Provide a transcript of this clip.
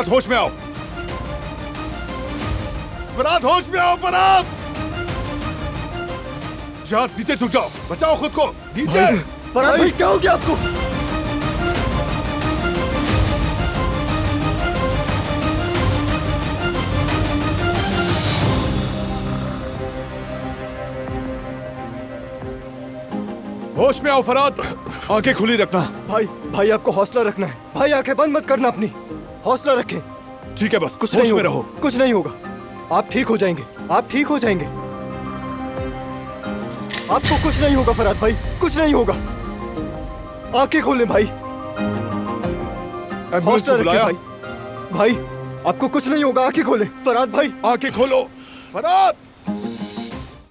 फराद होश में आओ, फराद होश में आओ, फराद। जहाद नीचे झुक जाओ, बचाओ खुद को, नीचे। फराद भाई क्या हो गया आपको? होश में आओ फराद, आंखें खुली रखना। भाई भाई आपको हौसला रखना है भाई, आंखें बंद मत करना अपनी, हौसला रखें। ठीक है, बस कुछ होश नहीं में होगा, रहो। कुछ नहीं होगा, आप ठीक हो जाएंगे, आप ठीक हो जाएंगे। आपको कुछ नहीं होगा फराद भाई, कुछ नहीं होगा। आंखें खोलें भाई, एम्बुलेंस हौसला को रखें बुलाया? भाई। भाई आपको कुछ नहीं होगा, आंखें खोलें फराद भाई। आंखें खोलो फराद।